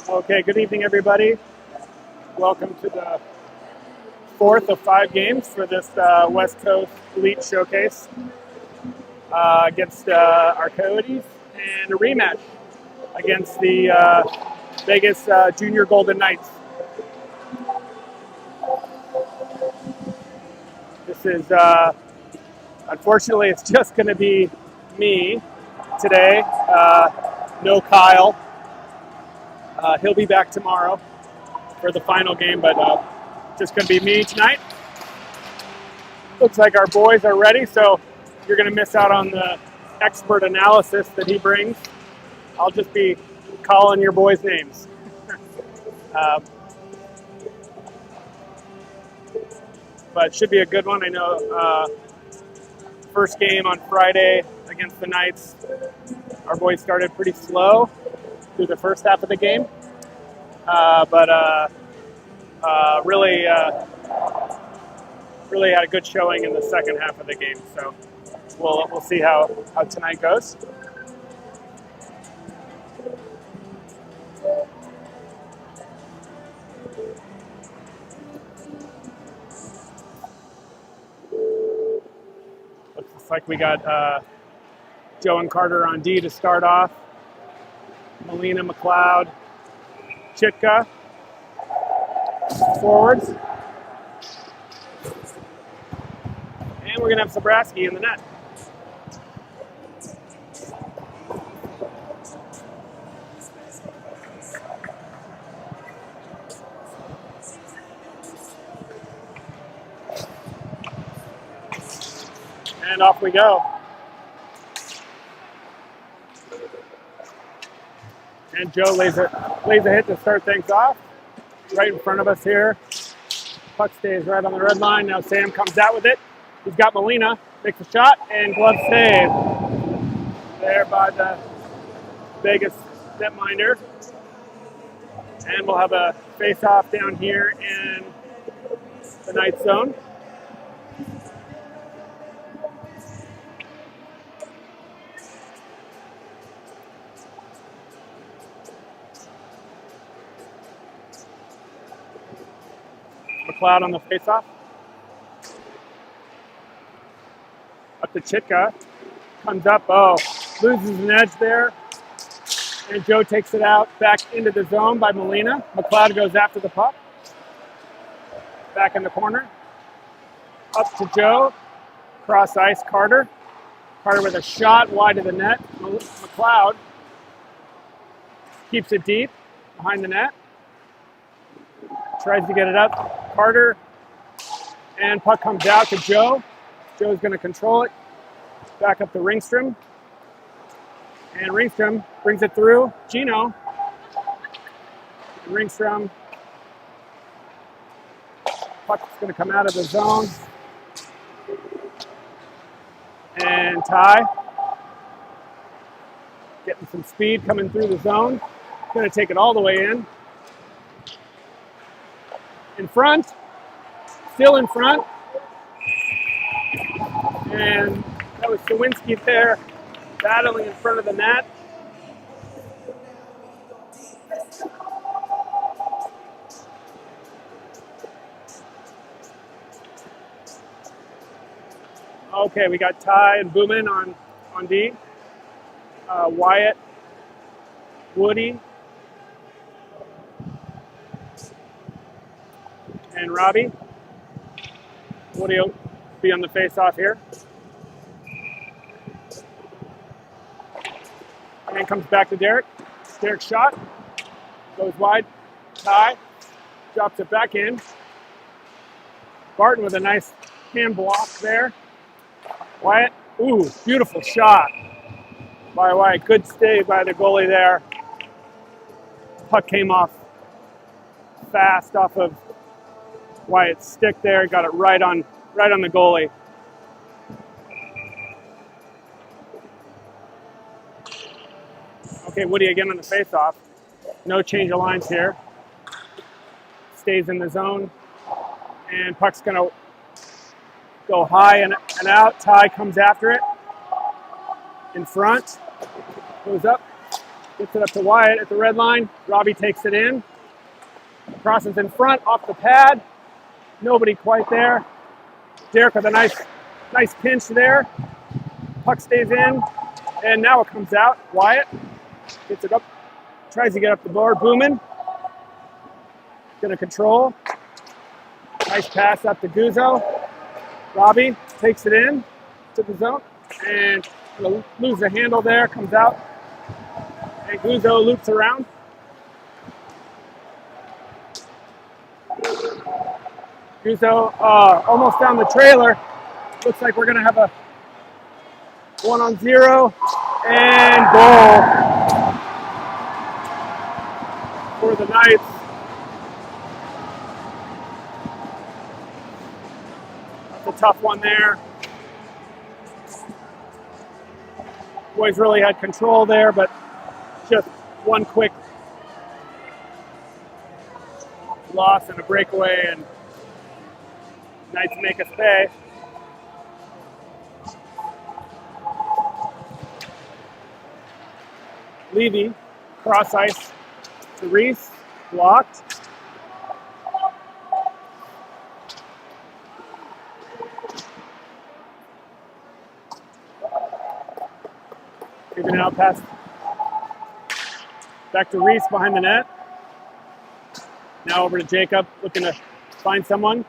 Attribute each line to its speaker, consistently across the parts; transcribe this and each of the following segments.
Speaker 1: Okay, good evening, everybody. Welcome to the fourth of 5 games for this West Coast Elite Showcase against our Coyotes, and a rematch against the Vegas Junior Golden Knights. This is, unfortunately, it's just going to be me today. No Kyle. He'll be back tomorrow for the final game, but just going to be me tonight. Looks like our boys are ready, so you're going to miss out on the expert analysis that he brings. I'll just be calling your boys' names. But it should be a good one. I know first game on Friday against the Knights, our boys started pretty slow through the first half of the game, but really had a good showing in the second half of the game. So we'll see how tonight goes. Looks like we got Joe and Carter on D to start off. Molina, McLeod, Chitka forwards. And we're going to have Zabrowski in the net. And off we go. And Joe lays a hit to start things off. Right in front of us here. Puck stays right on the red line. Now Sam comes out with it. He's got Molina. Makes a shot and glove save. There by the Vegas netminder. And we'll have a face-off down here in the Knights zone. McLeod on the face-off. Up to Chitka. Comes up. Oh, loses an edge there. And Joe takes it out back into the zone by Molina. McLeod goes after the puck. Back in the corner. Up to Joe. Cross ice, Carter. Carter with a shot wide of the net. McLeod keeps it deep behind the net. Tries to get it up. Carter. And puck comes out to Joe. Joe's going to control it. Back up to Ringstrom. And Ringstrom brings it through. Gino. And Ringstrom. Puck's going to come out of the zone. And Ty. Getting some speed coming through the zone. Going to take it all the way in. In front. Still in front. And that was Sawinski there, battling in front of the net. Okay, we got Ty and Boomin on D. Wyatt, Woody, and Robbie. Woody will be on the face-off here. And comes back to Derek. Derek's shot. Goes wide. Ty. Drops it back in. Barton with a nice hand block there. Wyatt. Ooh, beautiful shot by Wyatt. Good stay by the goalie there. Puck came off fast off of Wyatt's stick there. Got it right on the goalie. Okay, Woody again on the face-off. No change of lines here. Stays in the zone. And puck's going to go high and out. Ty comes after it. In front. Goes up. Gets it up to Wyatt at the red line. Robbie takes it in. Crosses in front, off the pad. Nobody quite there. Derek with a nice pinch there. Puck stays in, and now it comes out. Wyatt gets it up, tries to get up the board. Boomin gonna control. Nice pass up to Guzzo. Robbie takes it in to the zone, and gonna lose the handle there. Comes out, and Guzzo loops around. Guzzo almost down the trailer. Looks like we're gonna have a 1-on-0 and goal for the Knights. That's a tough one there. Boys really had control there, but just one quick loss and a breakaway, and Knights make us pay. Levy, cross ice to Reese, blocked. Giving it out past back to Reese behind the net. Now over to Jacob, looking to find someone.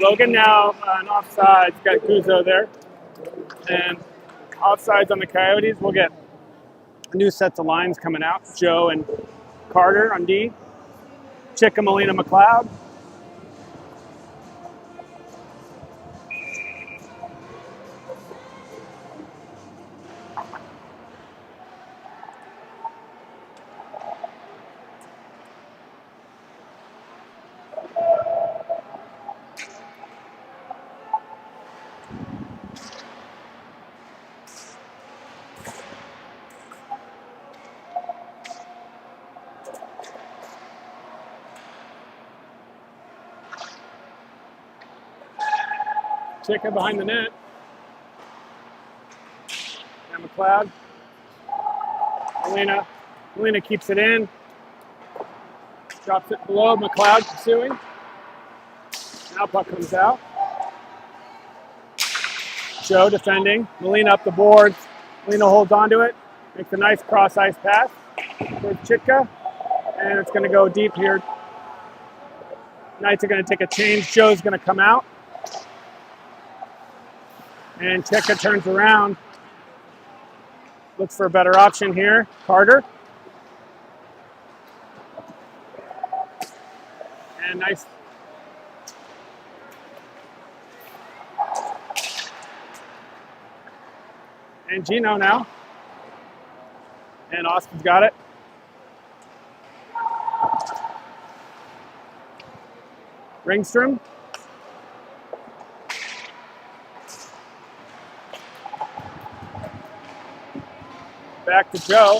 Speaker 1: Logan now on offsides, got Guzzo there. And offsides on the Coyotes, we'll get new sets of lines coming out. Joe and Carter on D. Chicka, Molina, McLeod. Chicka behind the net. And McLeod. Molina keeps it in. Drops it below. McLeod pursuing. Now puck comes out. Joe defending. Molina up the boards. Molina holds onto it. Makes a nice cross ice pass towards Chitka. And it's going to go deep here. Knights are going to take a change. Joe's going to come out. And Chitka turns around. Looks for a better option here. Carter. And nice. And Gino now. And Austin's got it. Ringstrom. Back to Joe.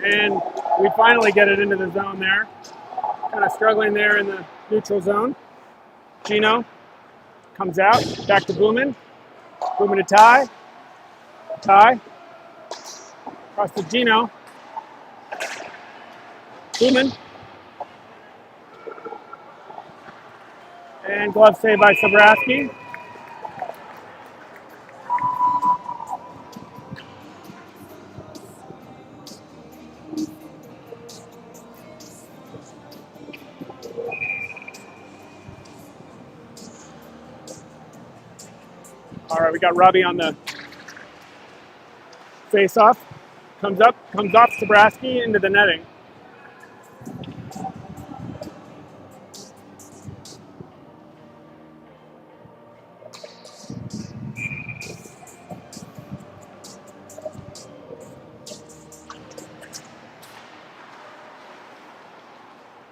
Speaker 1: And we finally get it into the zone there. Kind of struggling there in the neutral zone. Gino comes out. Back to Boomin. Boomin to Ty. Ty. Across to Gino. Boomin. And glove save by Sobraski. All right, we got Robbie on the face-off. Comes off Sobraski into the netting.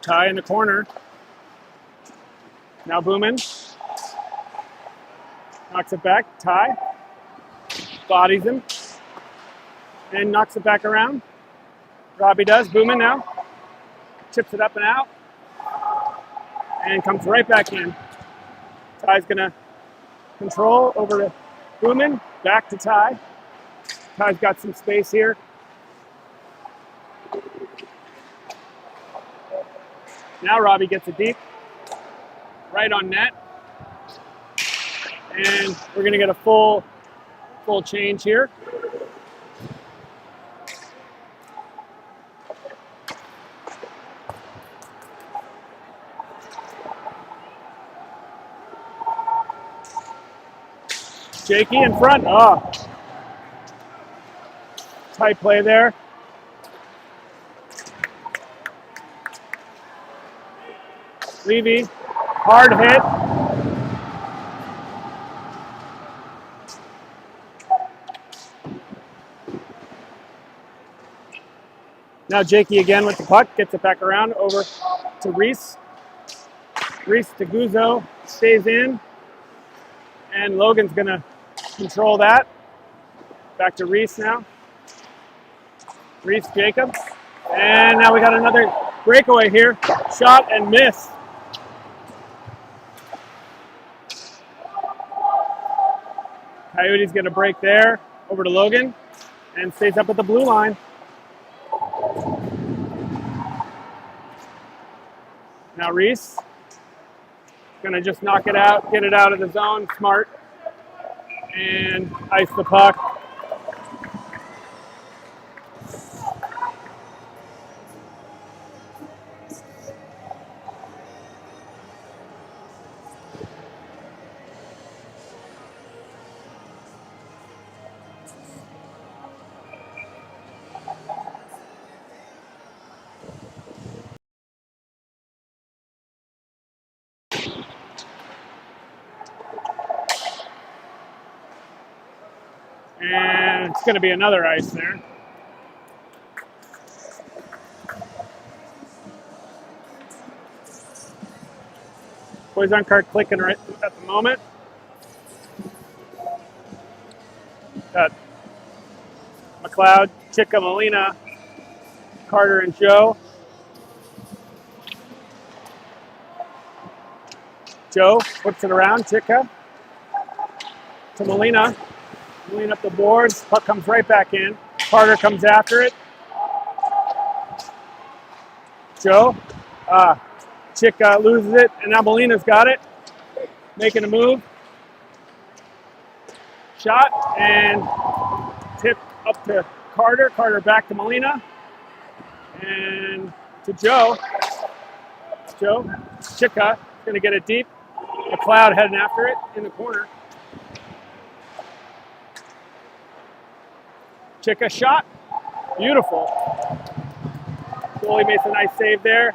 Speaker 1: Ty in the corner. Now Boomin. Knocks it back. Ty. Bodies him. And knocks it back around. Robbie does. Boomin now. Chips it up and out. And comes right back in. Ty's going to Control over to Boomin, back to Ty. Ty's got some space here. Now Robbie gets it deep, right on net. And we're gonna get a full change here. Jakey in front. Oh, tight play there. Levy, hard hit. Now Jakey again with the puck, gets it back around over to Reese. Reese to Guzzo, stays in. And Logan's gonna control that. Back to Reese now. Reese Jacobs. And now we got another breakaway here. Shot and miss. Coyotes get a break there. Over to Logan. And stays up at the blue line. Now Reese. Gonna just knock it out, get it out of the zone, smart. And ice the puck. And it's going to be another ice there. Boys on cart clicking right at the moment. Got McLeod, Chica, Molina, Carter, and Joe. Joe whips it around, Chica to Molina. Molina up the boards, puck comes right back in. Carter comes after it. Joe, Chica loses it, and now Molina's got it. Making a move. Shot, and tip up to Carter. Carter back to Molina. And to Joe. Joe, Chica, gonna get it deep. McLeod heading after it in the corner. Chica shot, beautiful. Goalie makes a nice save there.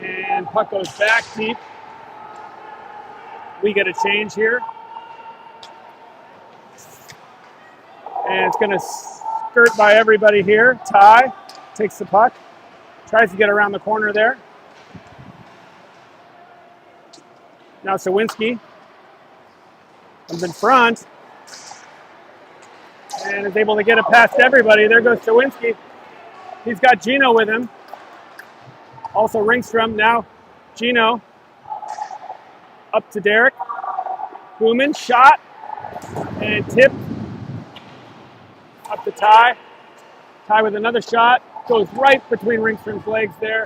Speaker 1: And puck goes back deep. We get a change here. And it's gonna skirt by everybody here. Ty takes the puck, tries to get around the corner there. Now Sawinski comes in front and is able to get it past everybody. There goes Sawinski. He's got Gino with him. Also Ringstrom. Now Gino up to Derek. Boomin, shot and tip up to Ty. Ty with another shot. Goes right between Ringstrom's legs there.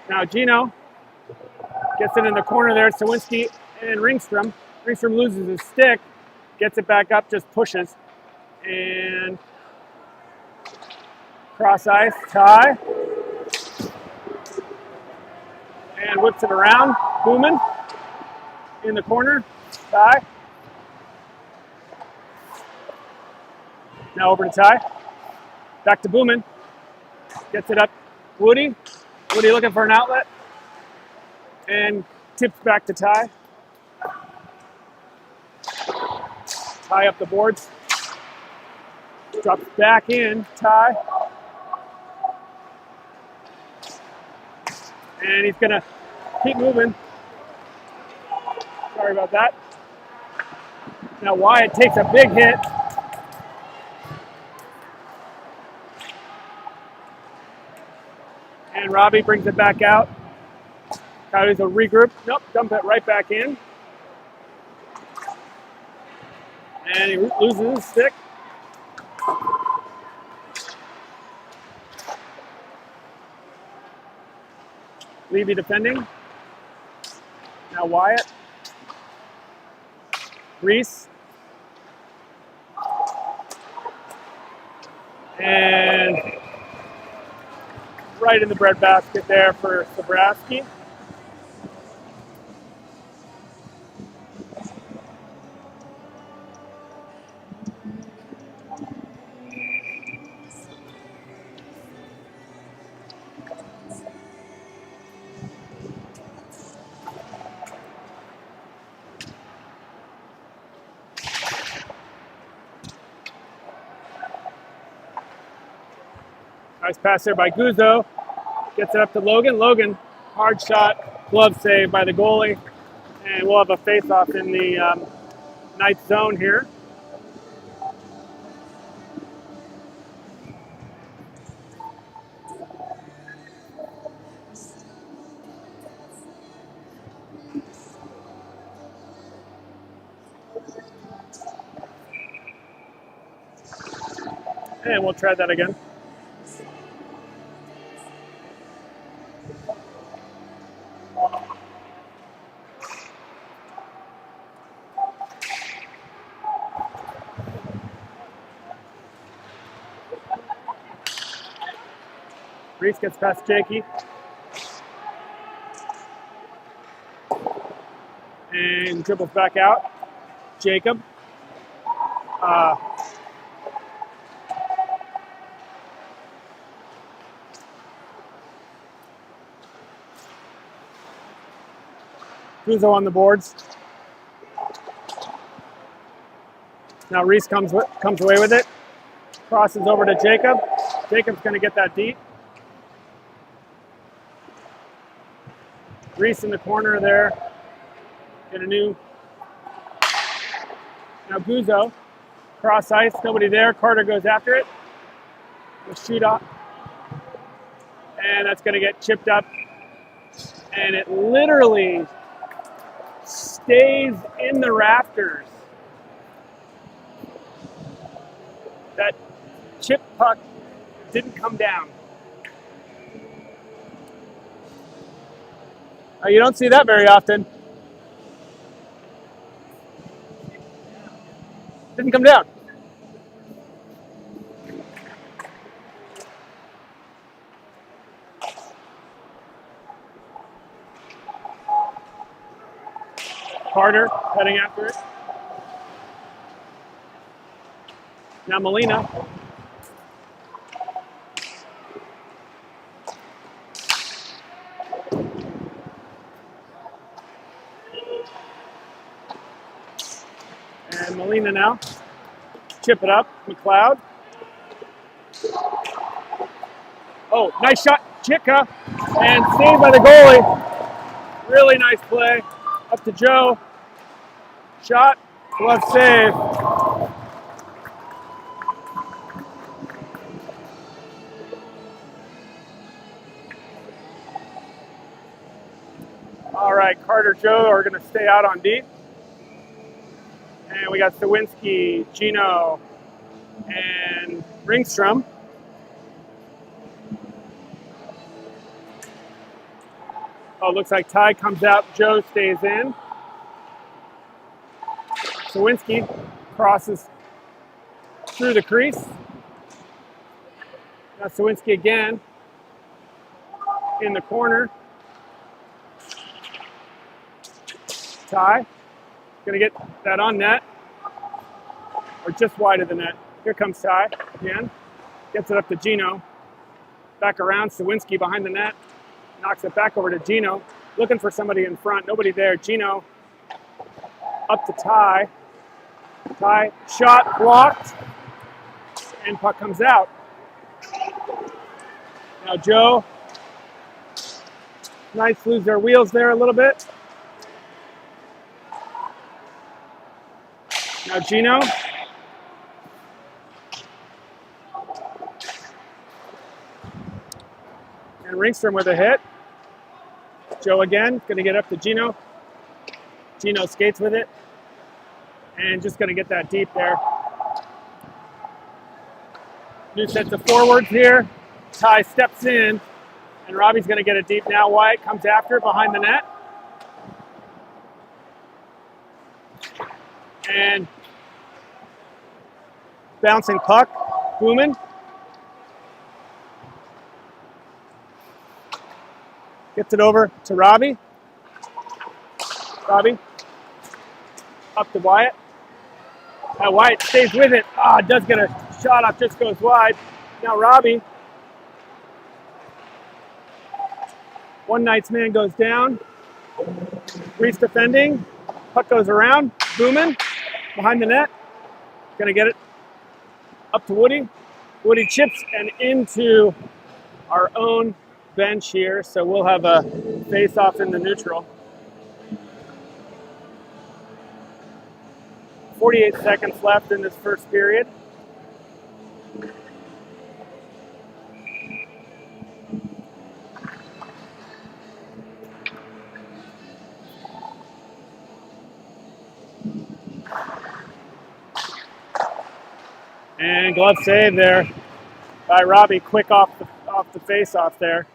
Speaker 1: Now Gino gets it in the corner there. Sawinski and Ringstrom. Ringstrom loses his stick, gets it back up, just pushes. And cross ice, Ty. And whips it around. Boomin in the corner. Ty. Now over to Ty. Back to Boomin. Gets it up. Woody. Woody looking for an outlet. And tips back to Ty. Ty up the boards. Drops back in. Ty. And he's going to keep moving. Sorry about that. Now Wyatt takes a big hit. And Robbie brings it back out. Coyotes will regroup. Nope, dump it right back in. And he loses his stick. Levy defending. Now Wyatt. Reese. And right in the breadbasket there for Sabraski. Nice pass there by Guzzo. Gets it up to Logan. Logan, hard shot, glove save by the goalie. And we'll have a face-off in the ninth zone here. And we'll try that again. Reese gets past Jakey. And dribbles back out. Jacob. Guzzo on the boards. Now Reese comes away with it. Crosses over to Jacob. Jacob's going to get that deep. Reese in the corner there. Get a new. Now Guzzo. Cross ice. Nobody there. Carter goes after it. The shoot up. And that's going to get chipped up. And it literally stays in the rafters. That chip puck didn't come down. You don't see that very often. Didn't come down. Carter heading after it. Now Molina. And Molina now. Chip it up. McLeod. Oh, nice shot. Chicka. And saved by the goalie. Really nice play. Up to Joe. Shot. Glove save. All right, Carter, Joe are going to stay out on D. And we got Sawinski, Gino, and Ringstrom. Oh, looks like Ty comes out, Joe stays in. Sawinski crosses through the crease. Now Sawinski again in the corner. Ty, gonna get that on net, or just wide of the net. Here comes Ty again, gets it up to Gino. Back around, Sawinski behind the net, knocks it back over to Gino, looking for somebody in front, nobody there. Gino up to Ty. Ty, shot blocked, and puck comes out. Now Joe, Knights lose their wheels there a little bit. Now Gino. And Ringstrom with a hit. Joe again, going to get up to Gino. Gino skates with it. And just going to get that deep there. New sets of forwards here. Ty steps in. And Robbie's going to get it deep now. Wyatt comes after behind the net. And bouncing puck. Booman. Gets it over to Robbie. Robbie. Up to Wyatt. Now Wyatt stays with it. Does get a shot off, just goes wide. Now Robbie. One Knight's man goes down. Reese defending. Puck goes around. Booman behind the net. Gonna get it up to Woody. Woody chips and into our own bench here. So we'll have a face-off in the neutral. 48 seconds left in this first period. And glove save there by Robbie. Quick off the face-off there.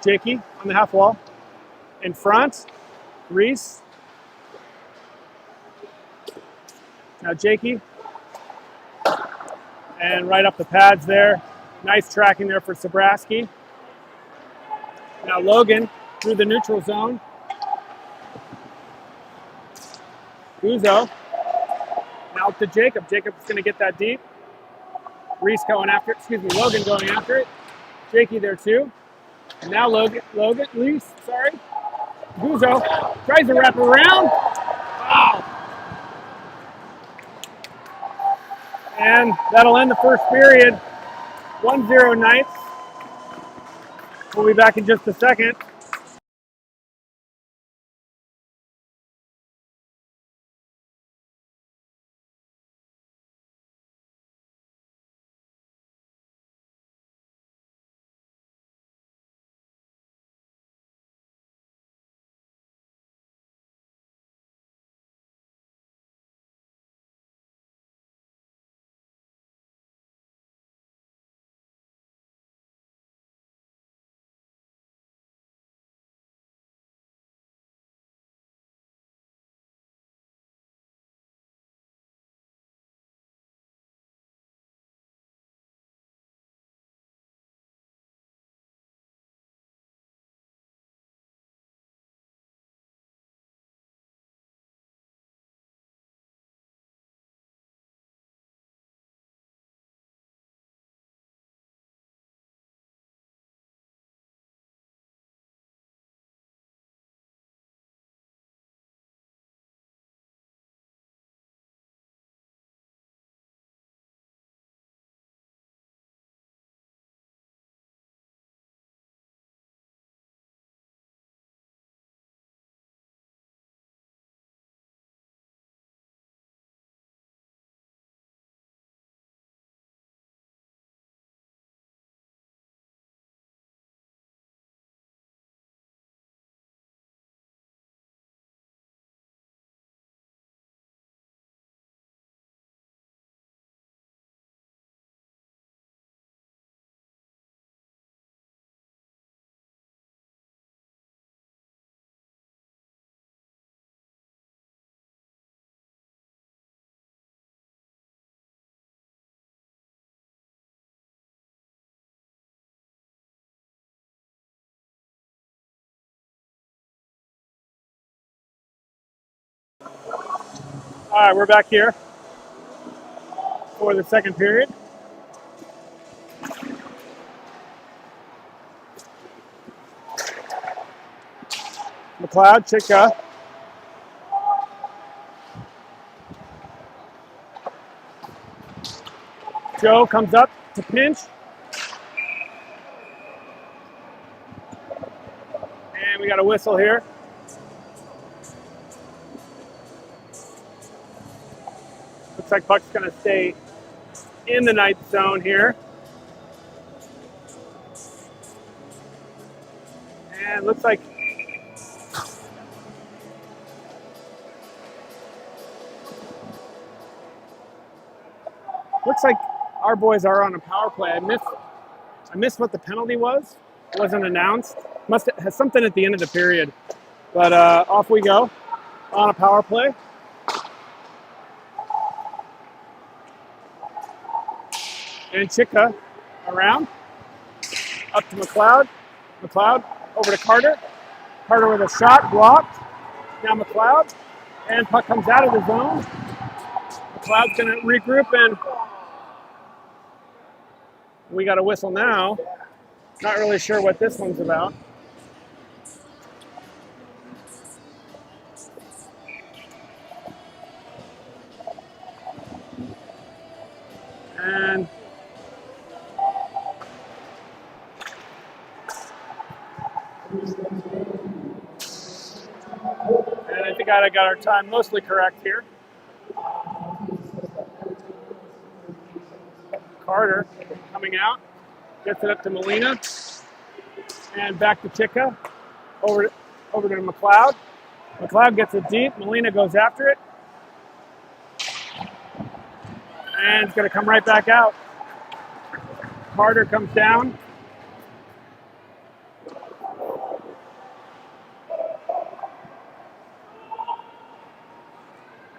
Speaker 1: Jakey on the half wall. In front, Reese. Now Jakey. And right up the pads there. Nice tracking there for Sabraski. Now Logan through the neutral zone. Guzzo. Now to Jacob. Jacob's going to get that deep. Reese going after it. Logan going after it. Jakey there too. And now Reese, sorry. Guzzo tries to wrap around. Wow. And that'll end the first period. 1-0 Knights. We'll be back in just a second. All right, we're back here for the second period. McLeod, Chitka. Joe comes up to pinch. And we got a whistle here. Looks like puck's going to stay in the ninth zone here. And looks like our boys are on a power play. I missed what the penalty was. It wasn't announced. Must have something at the end of the period. But off we go on a power play. And Chika around. Up to McLeod. McLeod over to Carter. Carter with a shot blocked. Now McLeod. And puck comes out of the zone. McLeod's going to regroup, and we got a whistle now. Not really sure what this one's about. And I think I got our time mostly correct here. Carter coming out, gets it up to Molina, and back to Chika, over to McLeod. McLeod gets it deep, Molina goes after it, and it's going to come right back out. Carter comes down.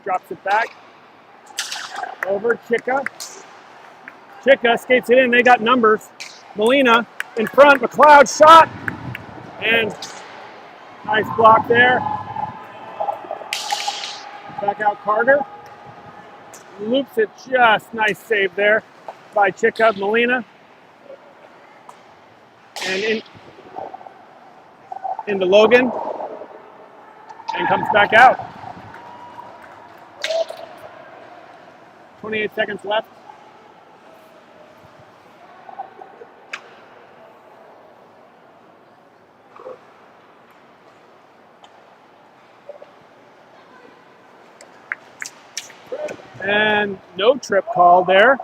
Speaker 1: Drops it back. Over Chika. Chika skates it in. They got numbers. Molina in front. McLeod shot. And nice block there. Back out Carter. Loops it just. Nice save there by Chika. Molina. And into Logan. And comes back out. 28 seconds left. And no trip called there.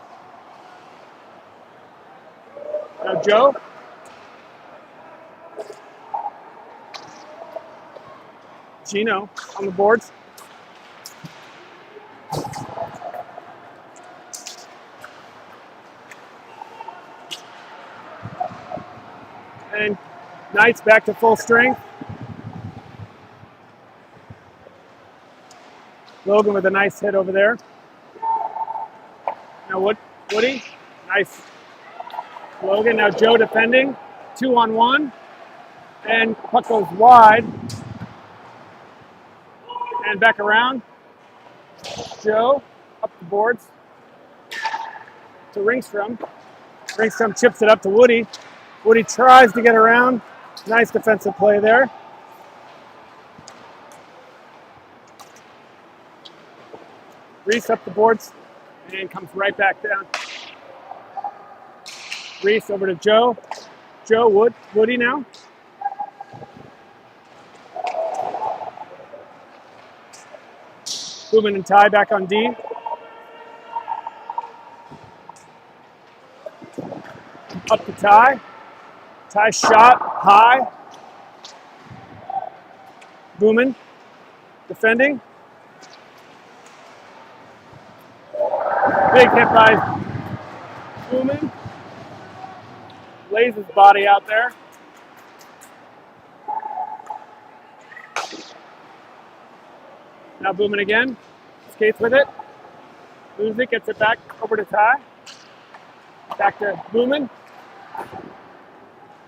Speaker 1: Now Joe. Gino on the boards. And Knights back to full strength. Logan with a nice hit over there. Now Woody, nice. Logan, now Joe defending, 2-on-1. And puck goes wide. And back around. Joe up the boards to Ringstrom. Ringstrom chips it up to Woody. Woody tries to get around. Nice defensive play there. Reese up the boards and comes right back down. Reese over to Joe. Joe, Woody now. Boomin and Ty back on D. Up to Ty. Ty shot high. Boomin defending. Big hit by Boomin. Lays his body out there. Now Boomin again. Skates with it. Loses it, gets it back over to Ty. Back to Boomin.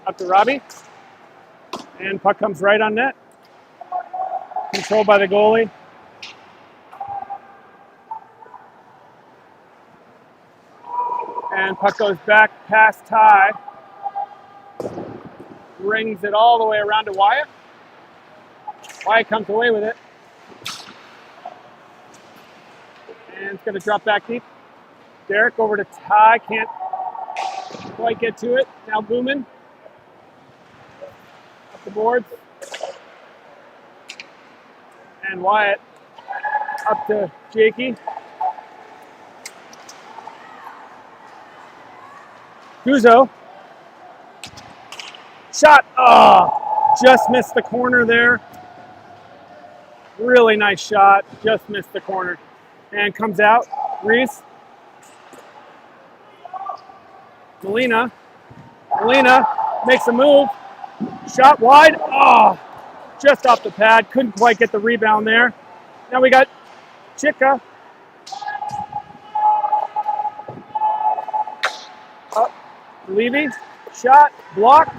Speaker 1: Up to Robbie. And puck comes right on net. Controlled by the goalie. And puck goes back past Ty. Rings it all the way around to Wyatt. Wyatt comes away with it. And it's going to drop back deep. Derek over to Ty. Can't quite get to it. Now Boomin. Up the boards. And Wyatt up to Jakey. Guzzo. Shot. Oh, just missed the corner there. Really nice shot. Just missed the corner. And comes out. Reese. Molina makes a move. Shot wide. Oh, just off the pad. Couldn't quite get the rebound there. Now we got Chica. Up. Levy. Shot. Block.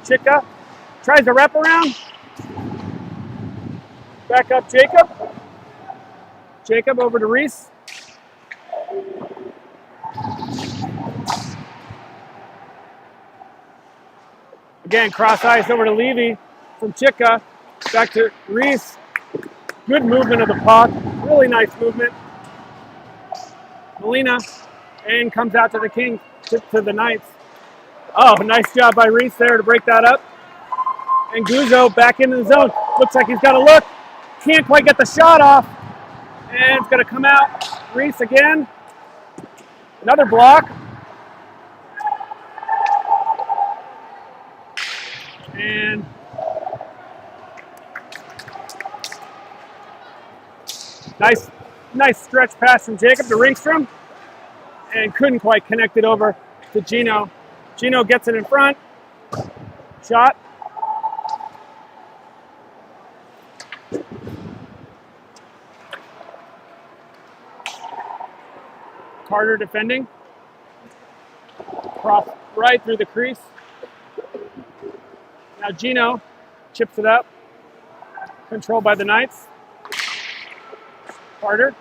Speaker 1: Chica. Tries to wrap around. Back up Jacob. Jacob over to Reese. Again, cross ice over to Levy from Chica. Back to Reese. Good movement of the puck. Really nice movement. Molina. And comes out to the Kings, to the Knights. Oh, nice job by Reese there to break that up. And Guzzo back into the zone. Looks like he's got a look. Can't quite get the shot off. And it's going to come out. Reese again. Another block. And nice stretch pass from Jacob to Ringstrom. And couldn't quite connect it over to Gino. Gino gets it in front. Shot. Carter defending. Cross right through the crease. Now Gino chips it up. Controlled by the Knights. Carter.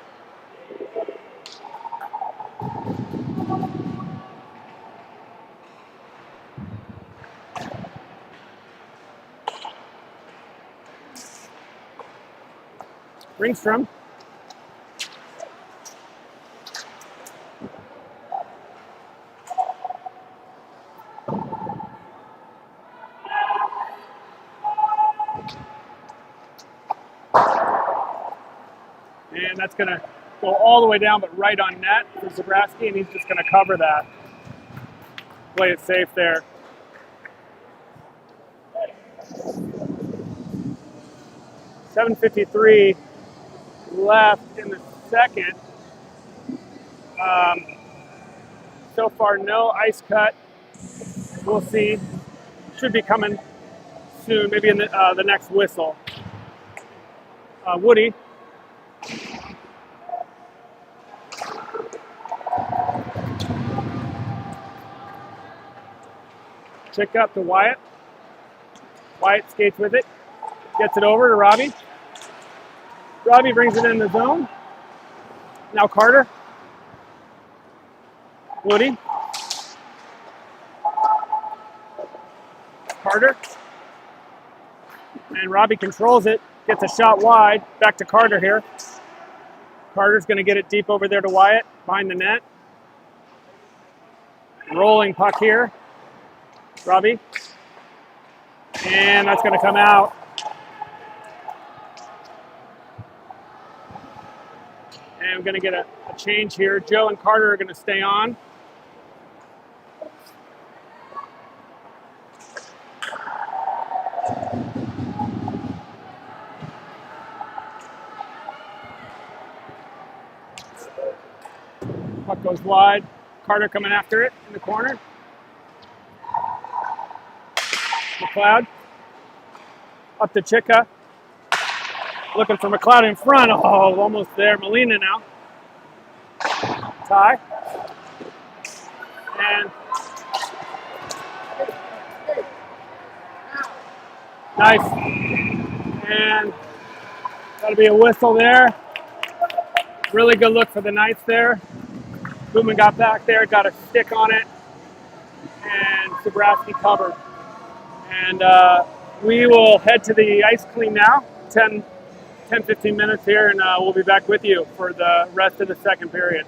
Speaker 1: Ringstrom. And that's going to go all the way down, but right on net for Zabrowski, and he's just going to cover that. Play it safe there. .753 left in the second. So far, no ice cut. We'll see. Should be coming soon, maybe in the next whistle. Woody. Check up to Wyatt. Wyatt skates with it. Gets it over to Robbie. Robbie brings it in the zone. Now Carter. Woody. Carter. And Robbie controls it. Gets a shot wide. Back to Carter here. Carter's going to get it deep over there to Wyatt. Behind the net. Rolling puck here. Robbie. And that's going to come out. And we're going to get a change here. Joe and Carter are going to stay on. Puck goes wide. Carter coming after it in the corner. McLeod. Up to Chica. Looking for McLeod in front. Oh, almost there. Molina now. Ty. And nice. And that'll be a whistle there. Really good look for the Knights there. Booman got back there, got a stick on it, and Zabrowski covered. And we will head to the ice clean now, 10-15 minutes here, and we'll be back with you for the rest of the second period.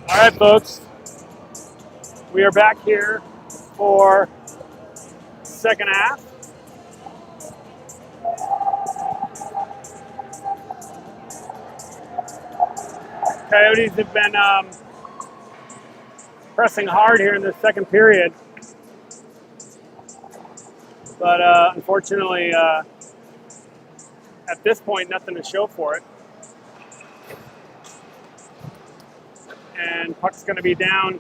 Speaker 1: All right, folks. We are back here for second half. Coyotes have been pressing hard here in the second period, but unfortunately, at this point, nothing to show for it. And puck's going to be down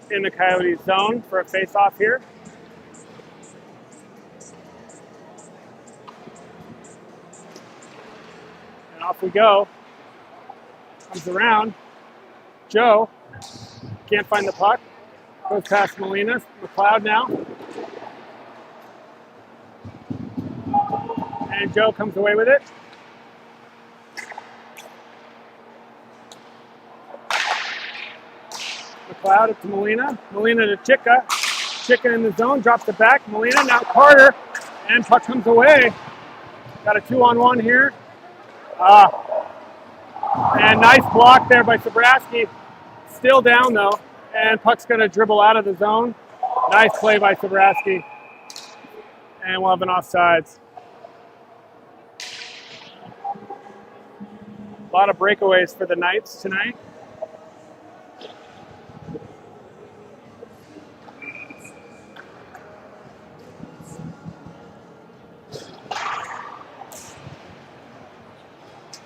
Speaker 1: in the Coyotes zone for a face-off here. And off we go. Comes around. Joe can't find the puck. Goes past Molina. McLeod now. And Joe comes away with it. McLeod up to Molina. Molina to Chika. Chika in the zone. Drops it back. Molina now Carter. And puck comes away. Got a 2-on-1 here. And nice block there by Sabraski. Still down though. And puck's going to dribble out of the zone. Nice play by Sabraski. And we'll have an offsides. A lot of breakaways for the Knights tonight.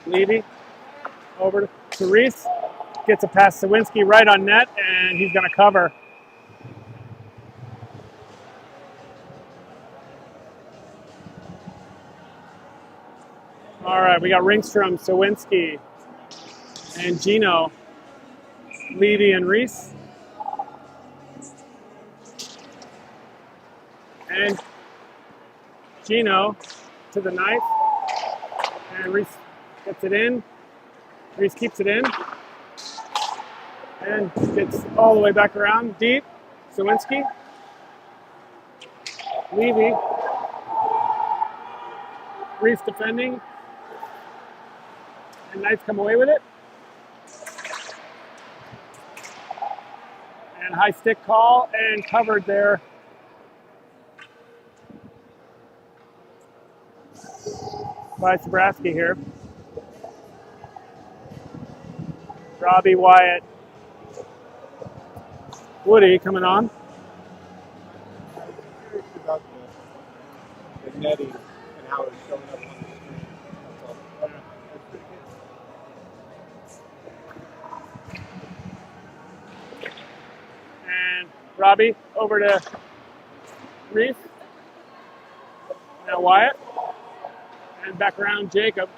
Speaker 1: Levy over to Reese. Gets a pass to Sawinski right on net, and he's going to cover. All right, we got Ringstrom, Sawinski, and Gino, Levy, and Reese. And Gino to the knife. And Reese gets it in. Reese keeps it in. And gets all the way back around deep. Sawinski. Levy. Reese defending. And Knights come away with it. And high stick call and covered there. By Sabraski here. Robbie, Wyatt, Woody coming on.
Speaker 2: I'm curious about the netting and how it's showing up on the screen. That's pretty good.
Speaker 1: And Robbie over to Reese. Now Wyatt. And back around Jacob.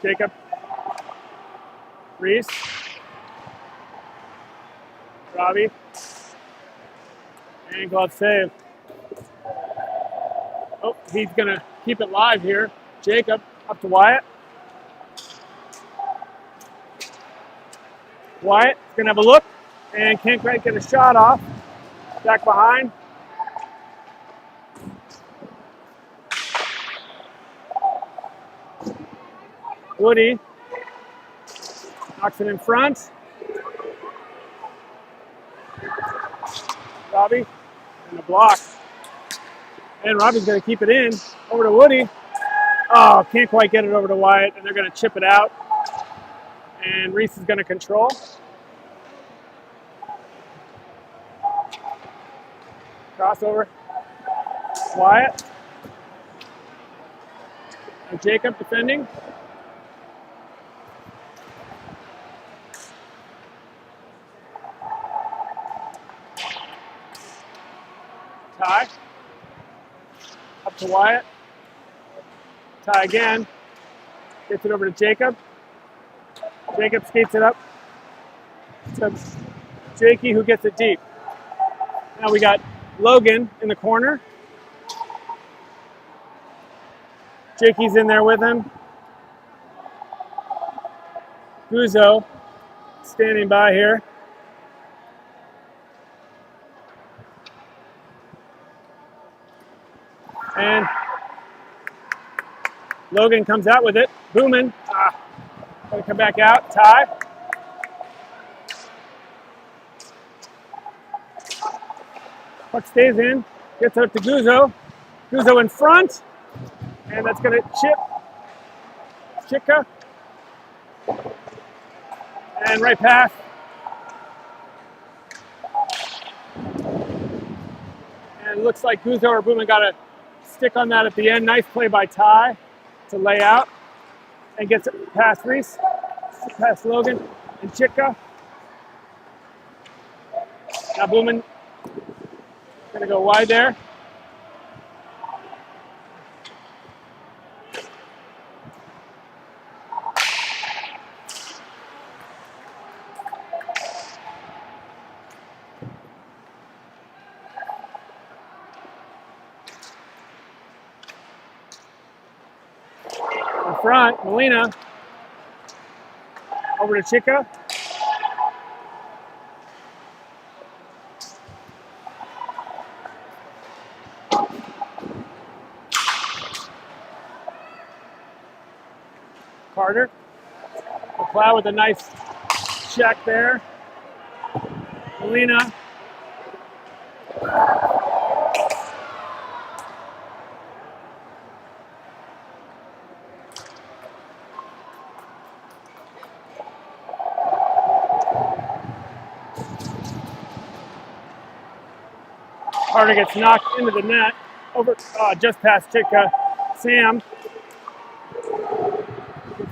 Speaker 1: Jacob. Reese. Robbie. And glove save. Oh, he's going to keep it live here. Jacob up to Wyatt. Wyatt's going to have a look and can't quite get a shot off. Back behind. Woody knocks it in front. Robbie and a block. And Robbie's going to keep it in. Over to Woody. Oh, can't quite get it over to Wyatt, and they're going to chip it out. And Reese is going to control. Crossover. Wyatt. And Jacob defending. Ty. Up to Wyatt. Ty again. Gets it over to Jacob. Jacob skates it up to Jakey, who gets it deep. Now we got Logan in the corner. Jakey's in there with him. Guzzo standing by here. And Logan comes out with it. Boomin. Gonna come back out. Ty. Puck stays in, gets out to Guzzo. Guzzo in front, and that's going to chip Chika. And right pass. And it looks like Guzzo or Booman got a stick on that at the end. Nice play by Ty to lay out. And gets it past Reese, past Logan, and Chika. Now Booman gonna go wide there. In front, Molina over to Chika. Carter. McLeod with a nice check there. Molina. Carter gets knocked into the net. Over just past Chika. Sam.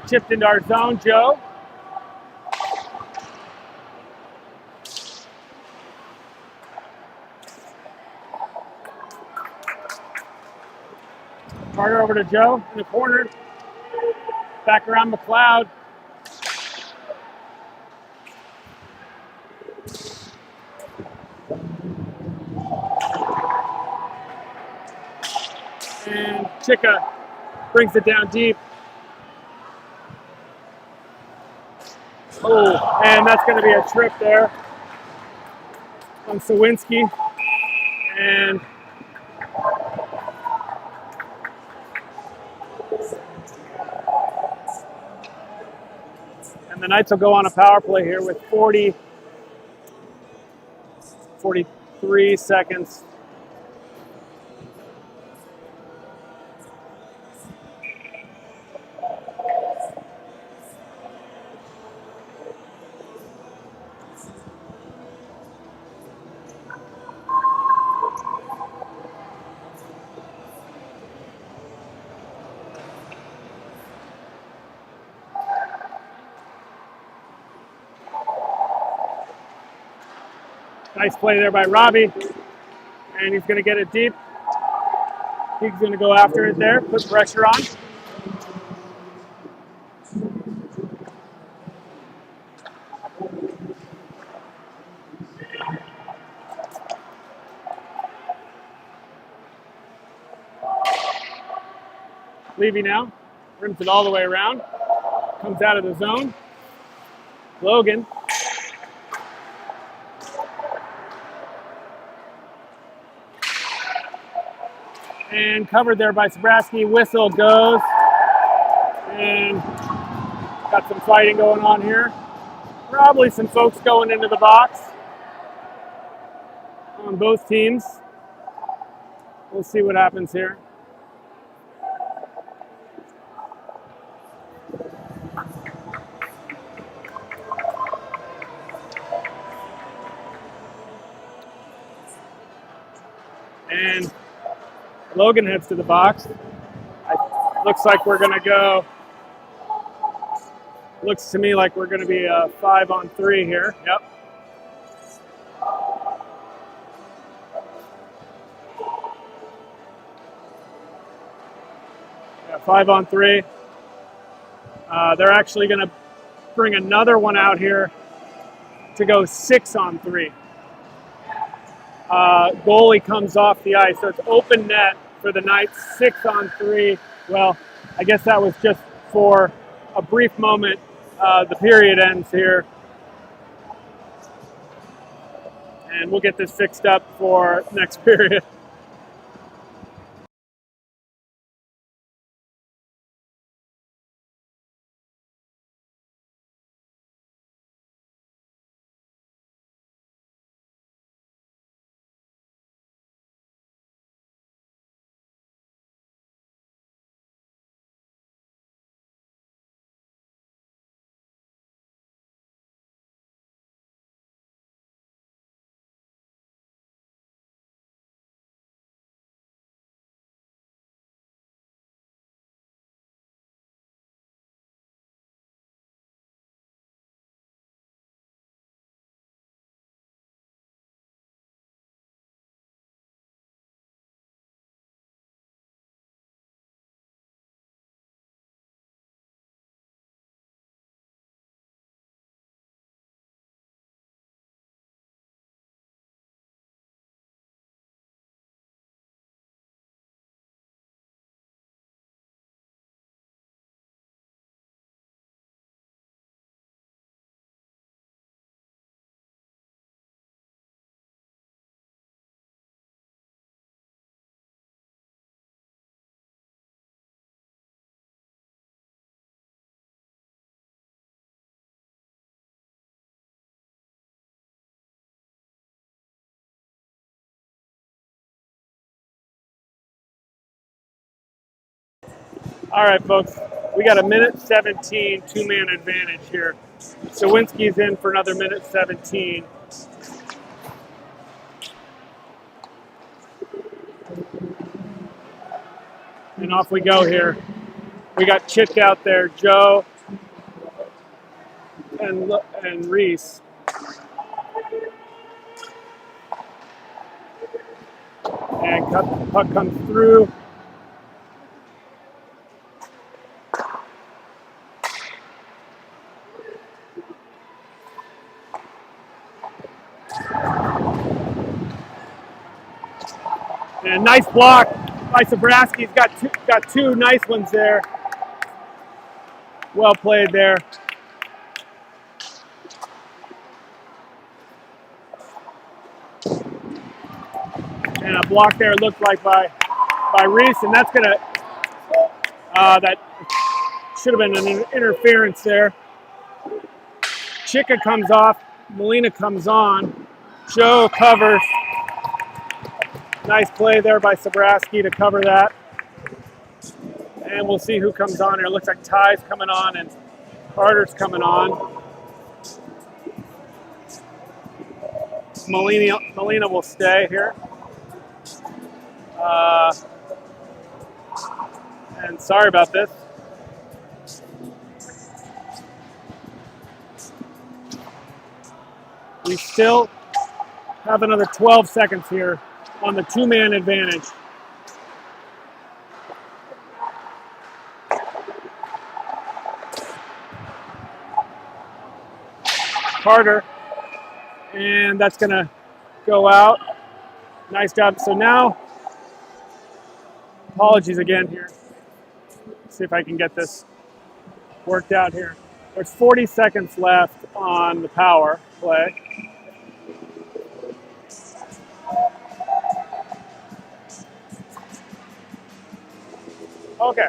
Speaker 1: Chipped into our zone. Joe. Carter over to Joe in the corner. Back around McLeod. And Chika brings it down deep. Oh, and that's going to be a trip there on Sawinski. And the Knights will go on a power play here with 43 seconds. Nice play there by Robbie. And he's going to get it deep. He's going to go after it there, put pressure on. Levy now, rims it all the way around. Comes out of the zone. Logan. And covered there by Sabraski. Whistle goes. And got some fighting going on here. Probably some folks going into the box on both teams. We'll see what happens here. And Logan heads to the box. Looks like we're going to go. Looks to me like we're going to be a 5-on-3 here. Yep. Yeah, 5-on-3. They're actually going to bring another one out here to go 6-on-3. Goalie comes off the ice, so it's open net for the Knights, 6-on-3. Well, I guess that was just for a brief moment. The period ends here. And we'll get this fixed up for next period. All right, folks, we got a minute 17 two-man advantage here. Sawinski's in for another minute 17. And off we go here. We got Chick out there, Joe, and Reese. And puck comes through. And nice block by Sobraski's got two nice ones there. Well played there. And a block there looked like by Reese, and that's gonna that should have been an interference there. Chika comes off, Molina comes on, Joe covers. Nice play there by Sobraski to cover that. And we'll see who comes on here. Looks like Ty's coming on and Carter's coming on. Molina will stay here. And sorry about this. We still have another 12 seconds here on the two-man advantage. Carter, and that's gonna go out. Nice job. So now, apologies again here. Let's see if I can get this worked out here. There's 40 seconds left on the power play. Okay.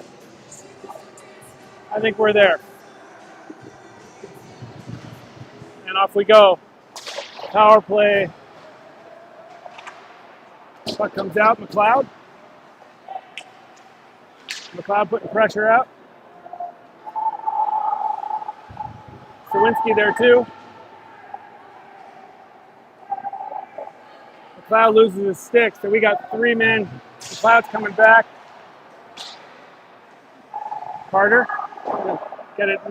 Speaker 1: I think we're there. And off we go. Power play. Puck comes out, McLeod. McLeod putting pressure out. Sawinski there too. McLeod loses his stick, so we got three men. McLeod's coming back. Carter, get it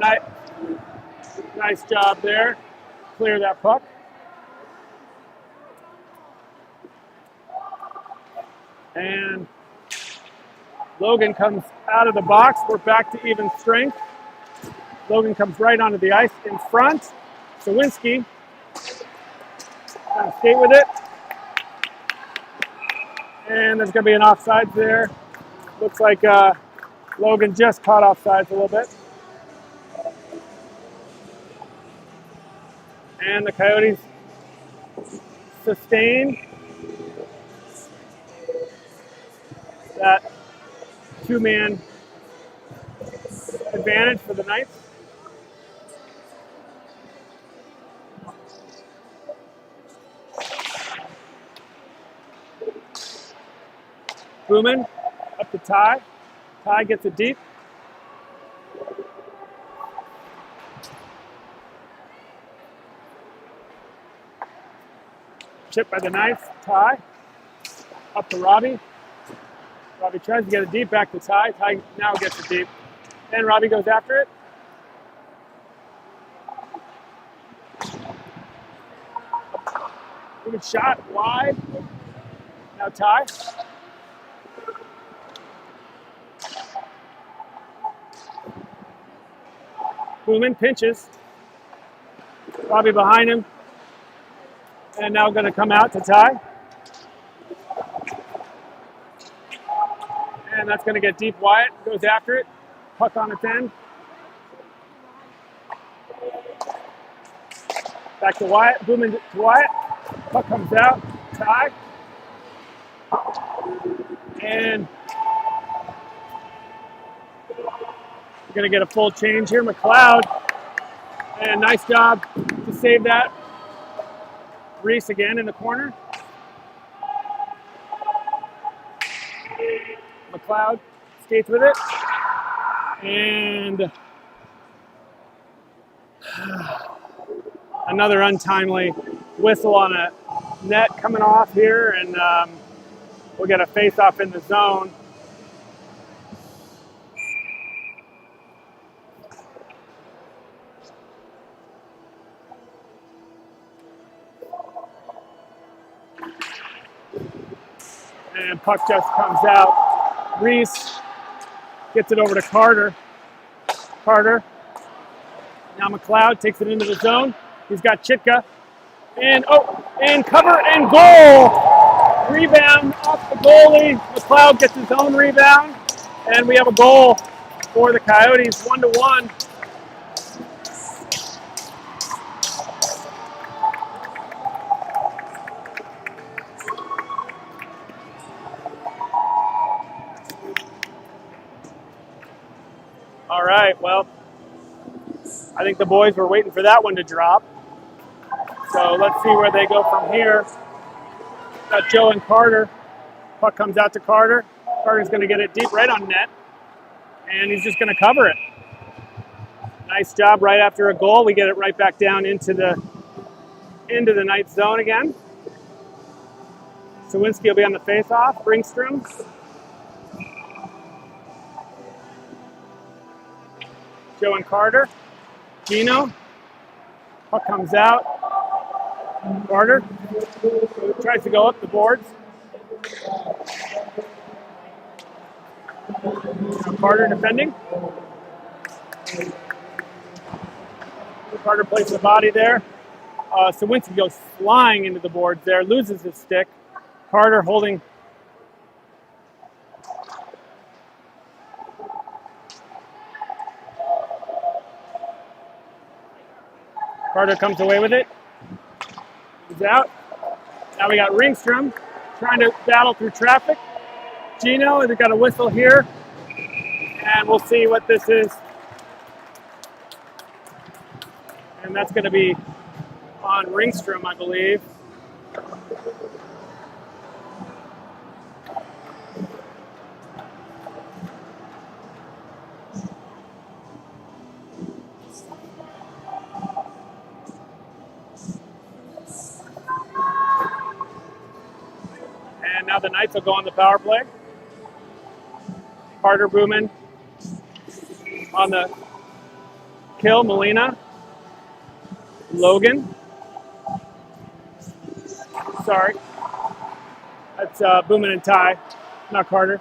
Speaker 1: nice job there. Clear that puck. And Logan comes out of the box. We're back to even strength. Logan comes right onto the ice in front. Sawinski trying to skate with it. And there's going to be an offsides there. Looks like Logan just caught offsides a little bit. And the Coyotes sustain that two-man advantage for the Knights. Booman up to Ty. Ty gets it deep. Chip by the Knights. Ty up to Robbie. Robbie tries to get it deep back to Ty. Ty now gets it deep. And Robbie goes after it. Good shot wide. Now Ty. Booman pinches. Robbie behind him. And now going to come out to Ty. And that's going to get deep. Wyatt goes after it. Puck on its end. Back to Wyatt. Booman to Wyatt. Puck comes out. Ty. And we're going to get a full change here. McLeod. And nice job to save that. Reese again in the corner. McLeod skates with it. And another untimely whistle on a net coming off here, and we'll get a face-off in the zone. And puck just comes out. Reese gets it over to Carter. Carter. Now McLeod takes it into the zone. He's got Chitka. And cover and goal. Rebound off the goalie. McLeod gets his own rebound. And we have a goal for the Coyotes, 1-1. All right, well, I think the boys were waiting for that one to drop. So let's see where they go from here. Got Joe and Carter. Puck comes out to Carter. Carter's going to get it deep right on net. And he's just going to cover it. Nice job right after a goal. We get it right back down into the Knights zone again. Sawinski will be on the face-off. Ringstrom. Joe and Carter. Gino. Puck comes out. Carter tries to go up the boards. Carter defending. Carter places the body there. Sawinski goes flying into the boards there, loses his stick. Carter holding. Carter comes away with it. He's out. Now we got Ringstrom trying to battle through traffic. Gino, they've got a whistle here. And we'll see what this is. And that's going to be on Ringstrom, I believe. And now the Knights will go on the power play. Carter Booman on the kill. Molina. Logan. Sorry. That's Booman and Ty, not Carter.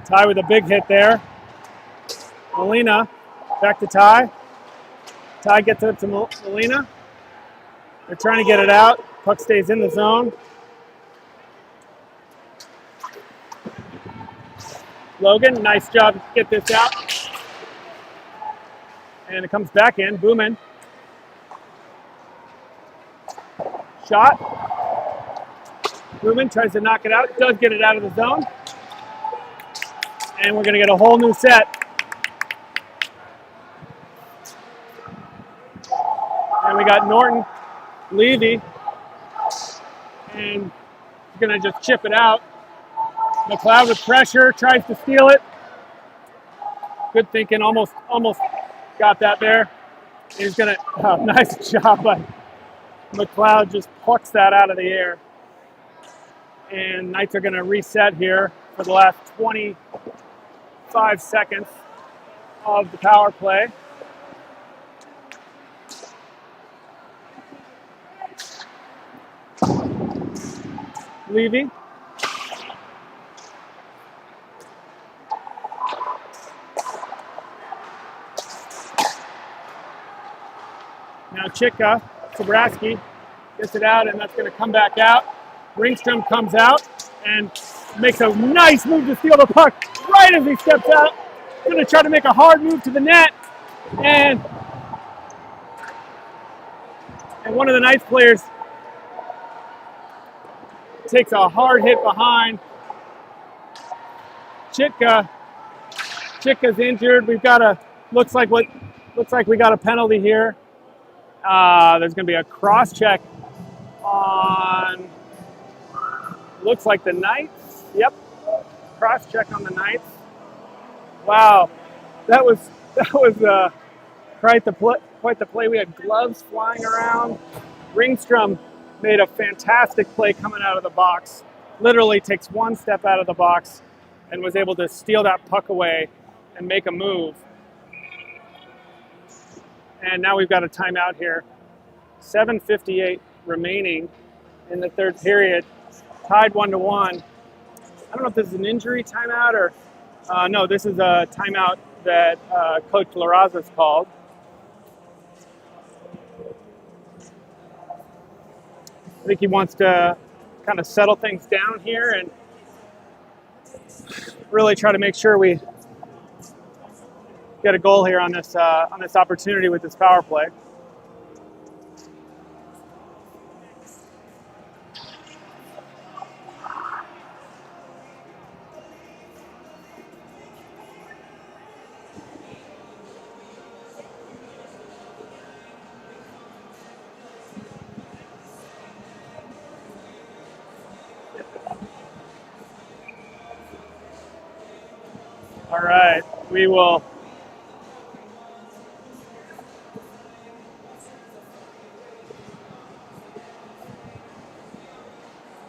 Speaker 1: Ty with a big hit there. Molina, back to Ty. Ty gets it to Molina. They're trying to get it out. Puck stays in the zone. Logan, nice job to get this out. And it comes back in. Booman. Shot. Booman tries to knock it out. Does get it out of the zone. And we're going to get a whole new set. And we got Norton, Levy, and he's going to just chip it out. McLeod with pressure, tries to steal it. Good thinking, almost got that there. He's going to, nice job by McLeod, just plucks that out of the air. And Knights are going to reset here for the last 25 seconds of the power play. Levy. Now Chitka, Sobraski gets it out, and that's going to come back out. Ringstrom comes out and makes a nice move to steal the puck right as he steps out. Going to try to make a hard move to the net, and one of the Knights players takes a hard hit behind. Chitka's injured. We've got a looks like we got a penalty here. There's going to be a cross check on. Looks like the Knights. Yep, cross check on the Knights. Wow, that was quite the play. We had gloves flying around. Ringstrom made a fantastic play coming out of the box. Literally takes one step out of the box and was able to steal that puck away and make a move. And now we've got a timeout here. 7:58 remaining in the third period. Tied 1-1. I don't know if this is an injury timeout or no. This is a timeout that Coach Laraza's called. I think he wants to kind of settle things down here and really try to make sure we get a goal here on this opportunity with this power play. All right, we will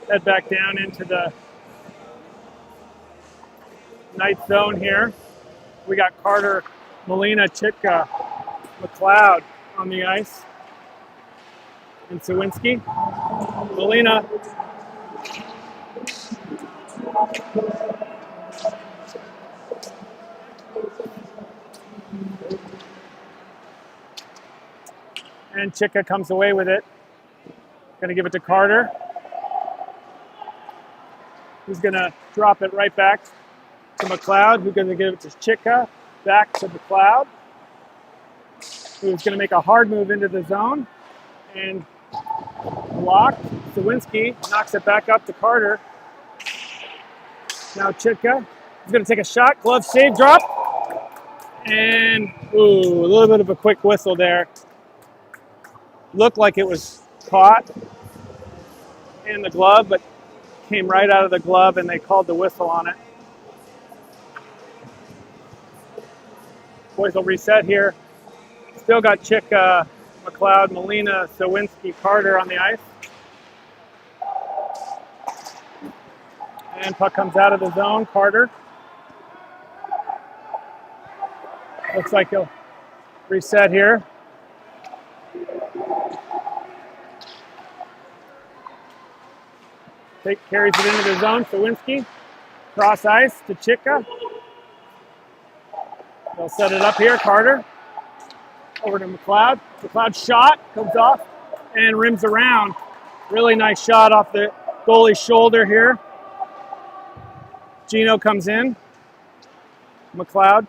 Speaker 1: head back down into the Knight zone here. We got Carter, Molina, Chitka, McLeod on the ice, and Sawinski. Molina and Chitka comes away with it. Going to give it to Carter. He's going to drop it right back to McLeod, who's going to give it to Chitka, back to McLeod, who's going to make a hard move into the zone, and blocked. Sawinski knocks it back up to Carter. Now Chitka is going to take a shot, glove save, drop, and a little bit of a quick whistle there. Looked like it was caught in the glove, but came right out of the glove, and they called the whistle on it. Boys will reset here. Still got Chitka, McLeod, Molina, Sawinski, Carter on the ice. And puck comes out of the zone. Carter. Looks like he'll reset here. Carries it into the zone. Sawinski. Cross ice to Chitka. They'll set it up here. Carter. Over to McLeod. McLeod shot. Comes off and rims around. Really nice shot off the goalie's shoulder here. Gino comes in. McLeod.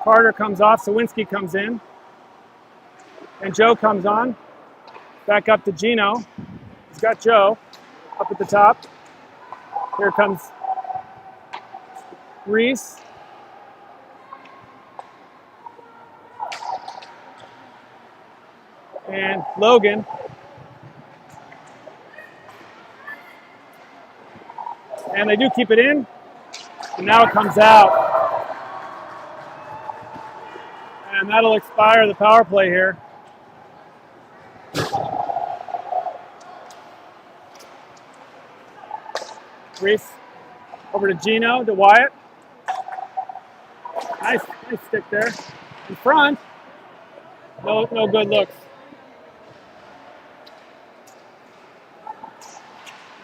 Speaker 1: Carter comes off. Sawinski comes in. And Joe comes on. Back up to Gino. He's got Joe up at the top. Here comes Reese. And Logan. And they do keep it in. And now it comes out. And that'll expire the power play here. Reese over to Gino, to Wyatt. Nice stick there. In front. No good looks.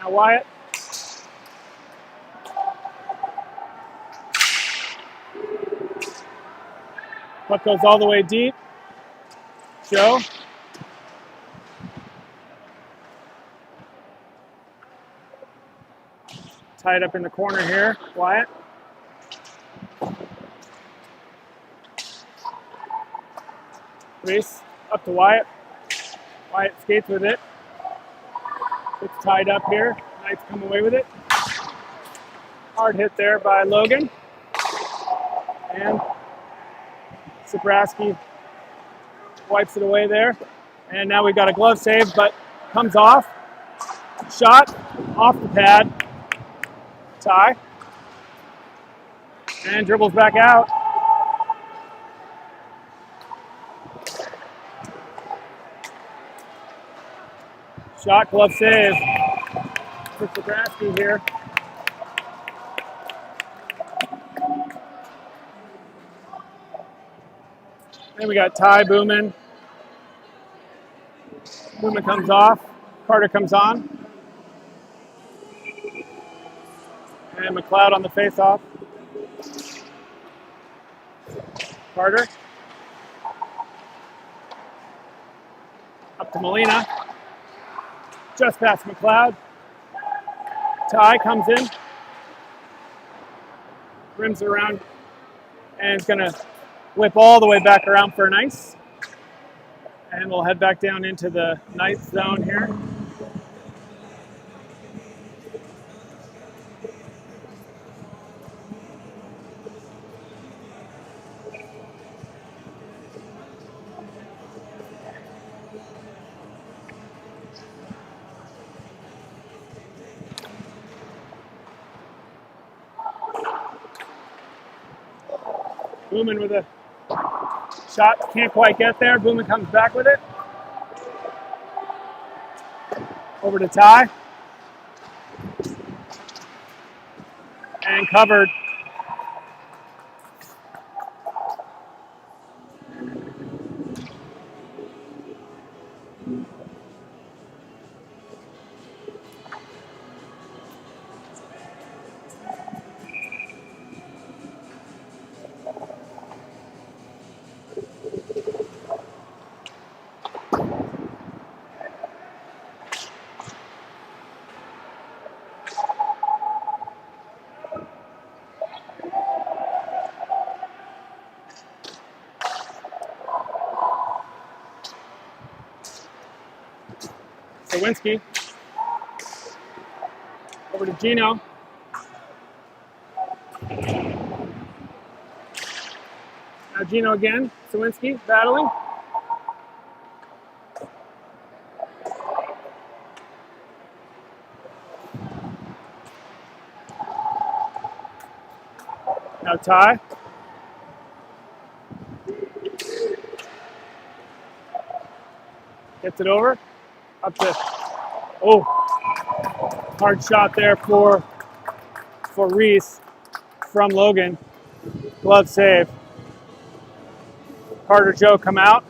Speaker 1: Now Wyatt. Puck goes all the way deep. Joe. Tied up in the corner here, Wyatt. Reese up to Wyatt. Wyatt skates with it. It's tied up here. Knights come away with it. Hard hit there by Logan. And Sabraski wipes it away there. And now we've got a glove save, but comes off. Shot off the pad. Tie. And dribbles back out. Shot, glove save for Sabraski here. Then we got Ty Booman. Booman comes off. Carter comes on. And McLeod on the face-off. Carter. Up to Molina. Just past McLeod. Ty comes in. Rims it around. And is going to whip all the way back around for an ice. And we'll head back down into the ninth zone here. Booman with a shot, can't quite get there. Booman comes back with it. Over to Ty. And covered. Sawinski. Over to Gino. Now Gino again. Sawinski battling. Now Ty. Gets it over. Up to, oh, hard shot there for Reese from Logan. Glove save. Carter Joe come out.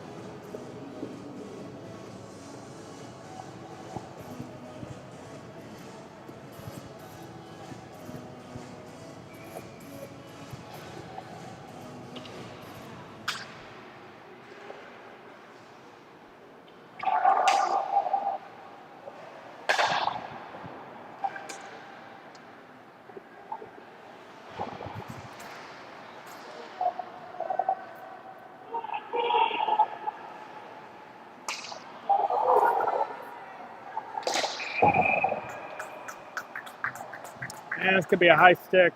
Speaker 1: And this could be a high stick.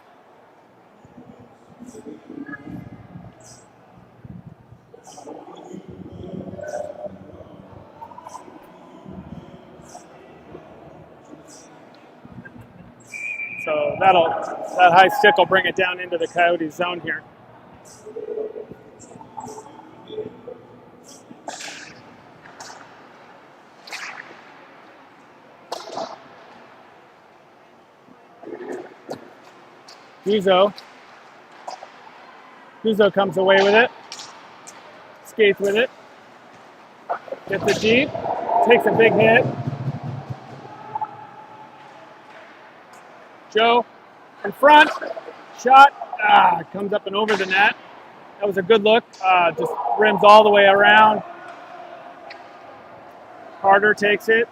Speaker 1: So that high stick will bring it down into the Coyotes zone here. Guzzo comes away with it, skates with it, gets it deep, takes a big hit. Joe in front, shot, comes up and over the net. That was a good look, just rims all the way around. Carter takes it.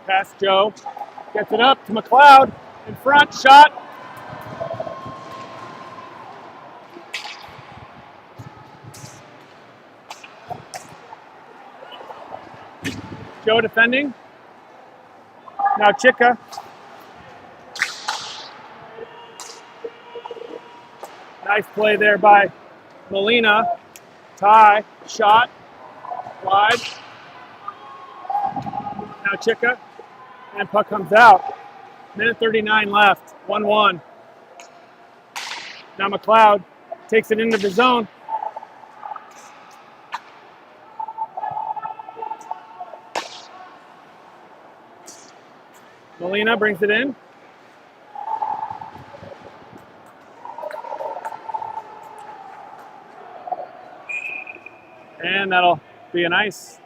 Speaker 1: Past Joe, gets it up to McLeod, in front, shot. Joe defending. Now Chica. Nice play there by Molina. Ty, shot, wide. Now Chica, and puck comes out. Minute 39 left, 1-1. Now McLeod takes it into the zone. Molina brings it in. And that'll be an ice.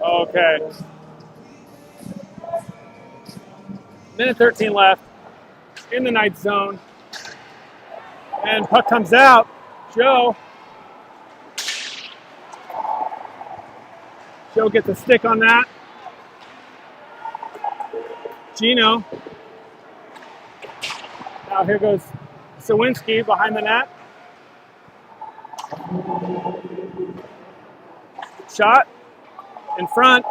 Speaker 1: Okay. Minute 13 left in the night zone. And puck comes out. Joe gets a stick on that. Gino. Now here goes Sawinski behind the net. Shot in front.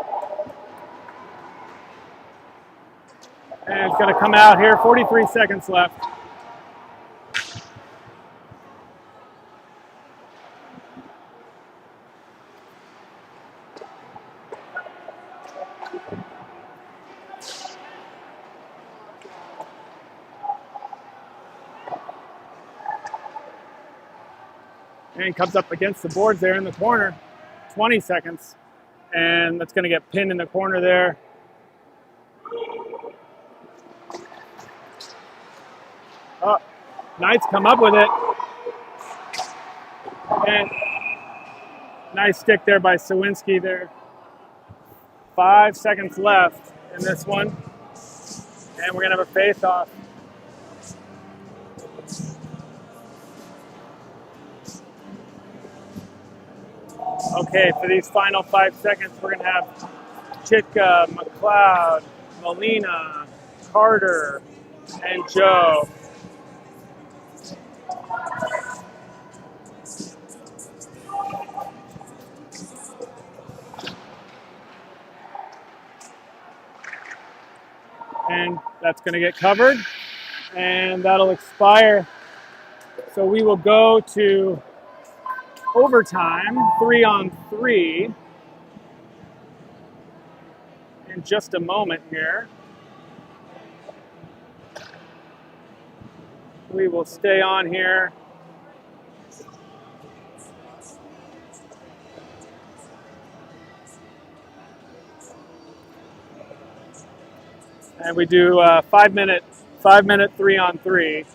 Speaker 1: And it's going to come out here. 43 seconds left. And comes up against the boards there in the corner. 20 seconds. And that's going to get pinned in the corner there. Oh, Knights come up with it. And nice stick there by Sawinski there. 5 seconds left in this one. And we're going to have a face-off. Okay, for these final 5 seconds, we're going to have Chitka, McLeod, Molina, Carter, and Joe. And that's going to get covered, and that'll expire. So we will go to overtime, 3-on-3, in just a moment here. We will stay on here. And we do 5 minute 3-on-3.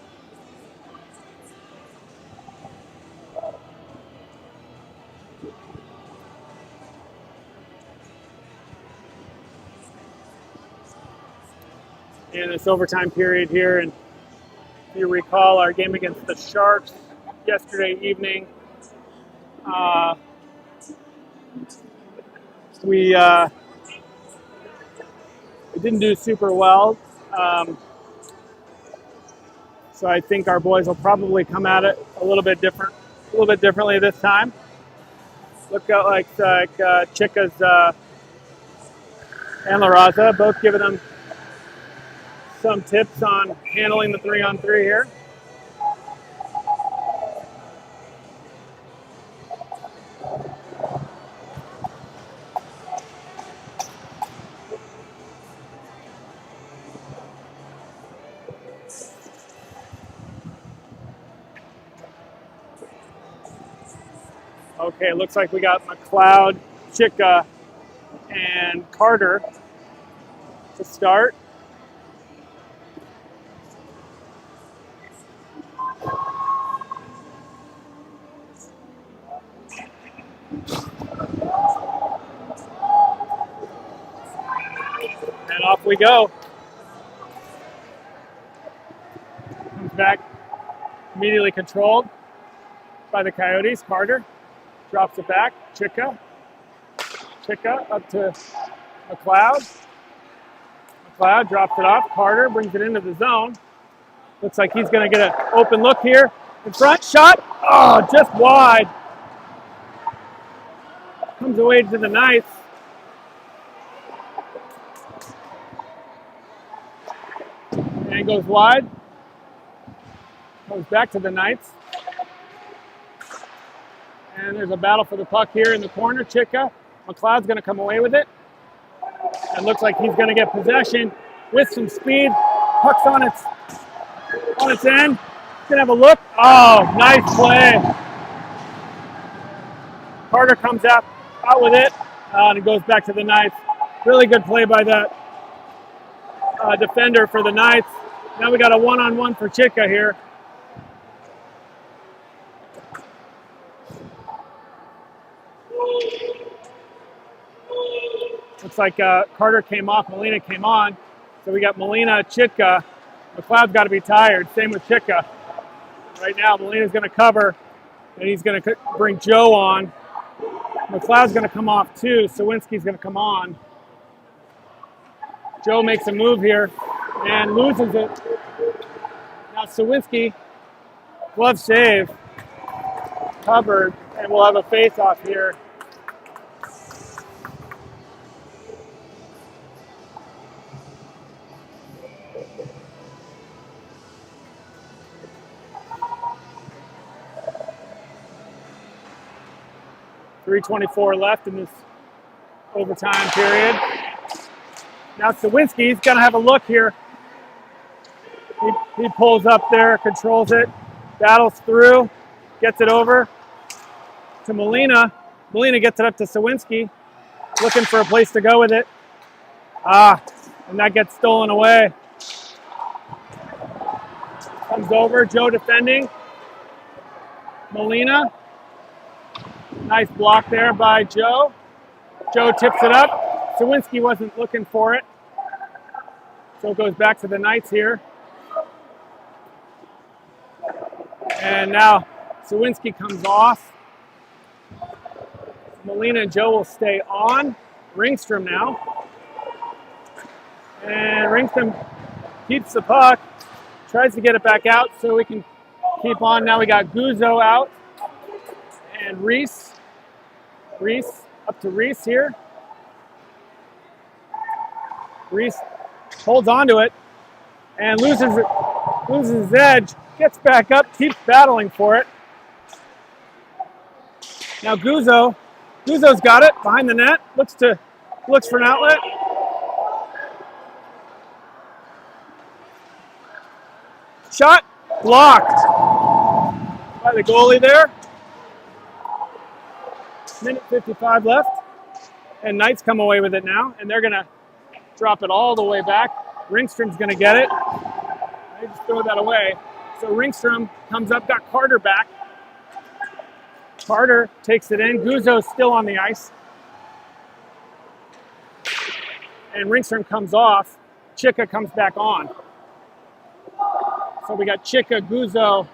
Speaker 1: In this overtime period here, and if you recall our game against the Sharks yesterday evening, we didn't do super well. So I think our boys will probably come at it a little bit differently this time. Look out like Chicka's and La Raza, both giving them some tips on handling the 3-on-3 here. Okay, looks like we got McLeod, Chicka, and Carter to start. And off we go. Comes back, immediately controlled by the Coyotes. Carter drops it back. Chicka. Chika up to McLeod. McLeod drops it off. Carter brings it into the zone. Looks like he's going to get an open look here. In front, shot. Oh, just wide. Comes away to the Knights. And goes wide. Goes back to the Knights. And there's a battle for the puck here in the corner. Chika. McLeod's going to come away with it. And looks like he's going to get possession with some speed. Puck's on its end. He's going to have a look. Oh, nice play. Carter comes out with it. And it goes back to the Knights. Really good play by that defender for the Knights. Now we got a one-on-one for Chika here. Looks like Carter came off, Molina came on. So we got Molina, Chika. McLeod's got to be tired. Same with Chika. Right now, Molina's going to cover, and he's going to bring Joe on. McLeod's going to come off too. Sawinski's going to come on. Joe makes a move here and loses it. Now Sawinski, glove save, covered, and we'll have a face-off here. .324 left in this overtime period. Now Sawinski's going to have a look here. He pulls up there, controls it, battles through, gets it over to Molina. Molina gets it up to Sawinski, looking for a place to go with it. And that gets stolen away. Comes over, Joe defending. Molina. Nice block there by Joe. Joe tips it up. Sawinski wasn't looking for it. So it goes back to the Knights here. And now Sawinski comes off. Molina and Joe will stay on. Ringstrom now. And Ringstrom keeps the puck. Tries to get it back out so we can keep on. Now we got Guzzo out. And Reese up to Reese here. Reese holds onto it and loses his edge, gets back up, keeps battling for it. Now Guzzo's got it behind the net, looks for an outlet. Shot blocked by the goalie there. Minute 55 left, and Knights come away with it now, and they're going to drop it all the way back. Ringstrom's going to get it. They just throw that away. So Ringstrom comes up, got Carter back. Carter takes it in. Guzzo's still on the ice. And Ringstrom comes off. Chika comes back on. So we got Chika, Guzzo.